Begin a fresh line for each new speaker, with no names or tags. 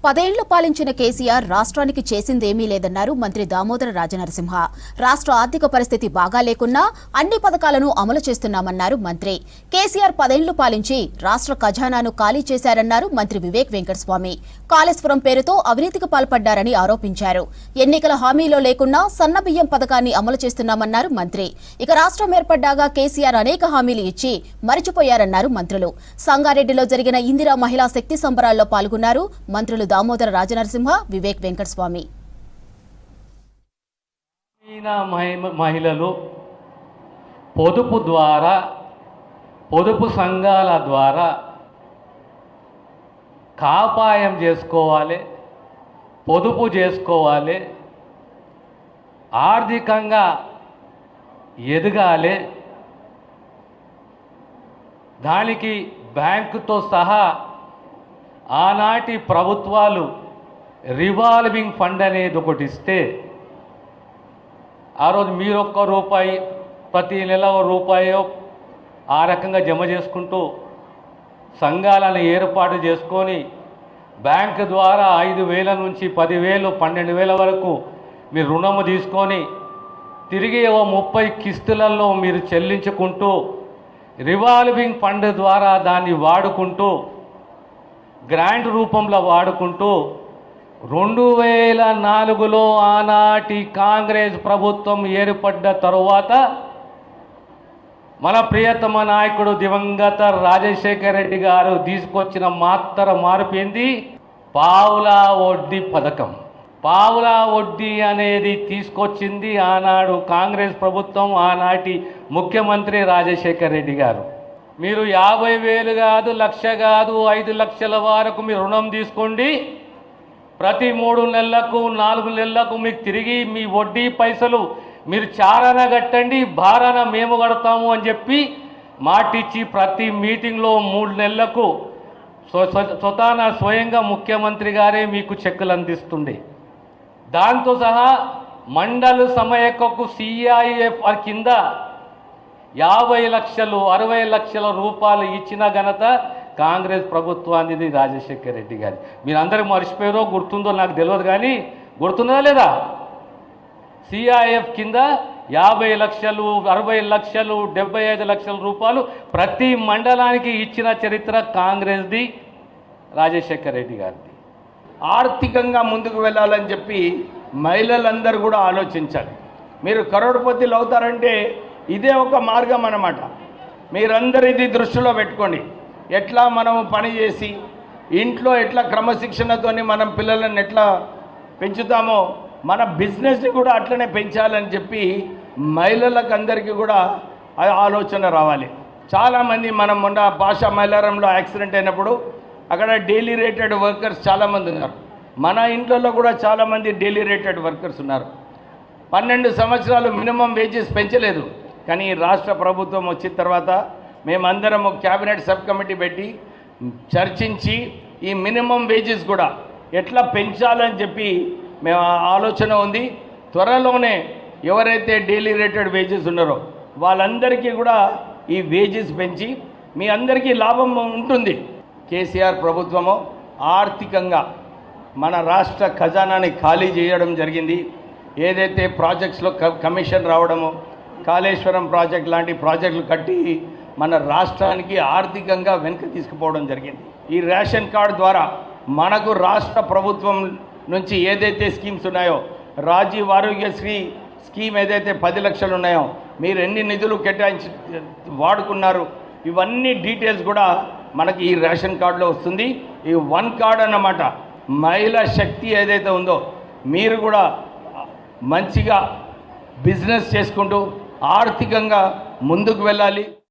10 ఏళ్లు పాలించిన కేసీఆర్ రాష్ట్రానికి చేసిందేమీ లేదన్నారు మంత్రి దామోదర రాజనరసింహ. రాష్ట్ర ఆర్థిక పరిస్థితి బాగా లేకున్నా అన్ని పథకాలను అమలు చేస్తున్నామన్నారు మంత్రి. కేసీఆర్ 10 ఏళ్లు పాలించి రాష్ట్ర ఖజానాను ఖాళీ చేశారన్నారు మంత్రి వివేక్ వెంకటస్వామి. కాళేశ్వరం పేరుతో అవినీతికి పాల్పడ్డారని ఆరోపించారు. ఎన్నికల హామీలో లేకున్నా సన్నబియ్యం పథకాన్ని అమలు చేస్తున్నామన్నారు మంత్రి. ఇక రాష్ట్రం ఏర్పడ్డాగా కేసీఆర్ అనేక హామీలు ఇచ్చి మరిచిపోయారన్నారు మంత్రులు. సంగారెడ్డిలో జరిగిన ఇందిరా మహిళా శక్తి సంబరాల్లో పాల్గొన్నారు మంత్రులు దామోదర రాజనరసింహ, వివేక్ వెంకటస్వామి.
మహిళలు పొదుపు సంఘాల ద్వారా కాపాయం చేసుకోవాలి, పొదుపు చేసుకోవాలి, ఆర్థికంగా ఎదగాలి. దానికి బ్యాంకుతో సహా ఆనాటి ప్రభుత్వాలు రివాల్వింగ్ ఫండ్ అనేది ఒకటి ఇస్తే ఆ రోజు మీరు ₹1 ప్రతి నెల ₹1 ఆ రకంగా జమ చేసుకుంటూ సంఘాలను ఏర్పాటు చేసుకొని బ్యాంకు ద్వారా 5,000 నుంచి 10,000, 12,000 వరకు మీరు రుణము తీసుకొని తిరిగి 30 కిస్తులలో మీరు చెల్లించుకుంటూ రివాల్వింగ్ ఫండ్ ద్వారా దాన్ని వాడుకుంటూ గ్రాంట్ రూపంలో వాడుకుంటూ 2004లో ఆనాటి కాంగ్రెస్ ప్రభుత్వం ఏర్పడ్డ తరువాత మన ప్రియతమ నాయకుడు దివంగత రాజశేఖర రెడ్డి గారు తీసుకొచ్చిన మార్పు ఏంది? పావులా వడ్డీ పథకం. పావులా వడ్డీ అనేది తీసుకొచ్చింది ఆనాడు కాంగ్రెస్ ప్రభుత్వం, ఆనాటి ముఖ్యమంత్రి రాజశేఖర రెడ్డి గారు. మీరు 50,000 కాదు, 1,00,000 కాదు, 5 లక్షల వరకు మీరు రుణం తీసుకోండి. ప్రతి 3 నెలలకు 4 నెలలకు మీకు తిరిగి మీ వడ్డీ పైసలు మీరు చారాన కట్టండి, భారాన మేము కడతాము అని చెప్పి మాటిచ్చి ప్రతి మీటింగ్లో 3 నెలలకు స్వయంగా ముఖ్యమంత్రి గారే మీకు చెక్కులు అందిస్తుండే. దాంతో సహా మండల సమయకు CIF కింద 50 లక్షలు 60 లక్షల రూపాయలు ఇచ్చిన ఘనత కాంగ్రెస్ ప్రభుత్వానికి రాజశేఖర రెడ్డి గారి. మీరందరూ మర్చిపోయారో గుర్తుందో నాకు తెలియదు, కానీ గుర్తుందా లేదా? CIF కింద 50 లక్షలు 60 లక్షలు 75 లక్షల రూపాయలు ప్రతి మండలానికి ఇచ్చిన చరిత్ర కాంగ్రెస్ది, రాజశేఖర రెడ్డి గారిది.
ఆర్థికంగా ముందుకు వెళ్ళాలని చెప్పి మహిళలందరూ కూడా ఆలోచించాలి. మీరు కరోడ్పతిలు అవుతారంటే ఇదే ఒక మార్గం అన్నమాట. మీరందరూ ఇది దృష్టిలో పెట్టుకోండి. ఎట్లా మనం పని చేసి ఇంట్లో ఎట్లా క్రమశిక్షణతోని మనం పిల్లలను ఎట్లా పెంచుతామో మన బిజినెస్ని కూడా అట్లనే పెంచాలని చెప్పి మహిళలకు అందరికీ కూడా ఆలోచన రావాలి. చాలామంది మనం మొన్న భాషా మైలారంలో యాక్సిడెంట్ అయినప్పుడు అక్కడ డైలీ రేటెడ్ వర్కర్స్ చాలామంది ఉన్నారు. మన ఇంట్లో కూడా చాలామంది డైలీ రేటెడ్ వర్కర్స్ ఉన్నారు. 12 సంవత్సరాలు మినిమం వేజెస్ పెంచలేదు. కానీ రాష్ట్ర ప్రభుత్వం వచ్చిన తర్వాత మేమందరం ఒక క్యాబినెట్ సబ్ కమిటీ పెట్టి చర్చించి ఈ మినిమం వేజెస్ కూడా ఎట్లా పెంచాలని చెప్పి మేము ఆలోచన ఉంది. త్వరలోనే ఎవరైతే డైలీ రేటెడ్ వేజెస్ ఉన్నారో వాళ్ళందరికీ కూడా ఈ వేజెస్ పెంచి మీ అందరికీ లాభం ఉంటుంది. కేసీఆర్ ప్రభుత్వము ఆర్థికంగా మన రాష్ట్ర ఖజానాని ఖాళీ చేయడం జరిగింది. ఏదైతే ప్రాజెక్ట్స్లో కమిషన్ రావడము, కాళేశ్వరం ప్రాజెక్ట్ లాంటి ప్రాజెక్టులు కట్టి మన రాష్ట్రానికి ఆర్థికంగా వెనుక తీసుకుపోవడం జరిగింది. ఈ రేషన్ కార్డు ద్వారా మనకు రాష్ట్ర ప్రభుత్వం నుంచి ఏదైతే స్కీమ్స్ ఉన్నాయో, రాజీవ్ ఆరోగ్యశ్రీ స్కీమ్ ఏదైతే 10 లక్షలు ఉన్నాయో మీరు ఎన్ని నిధులు కేటాయించి వాడుకున్నారు, ఇవన్నీ డీటెయిల్స్ కూడా మనకి ఈ రేషన్ కార్డులో వస్తుంది. ఈ 1 కార్డ్ అన్నమాట. మహిళా శక్తి ఏదైతే ఉందో మీరు కూడా మంచిగా బిజినెస్ చేసుకుంటూ ఆర్థికంగా ముందుకు వెళ్ళాలి.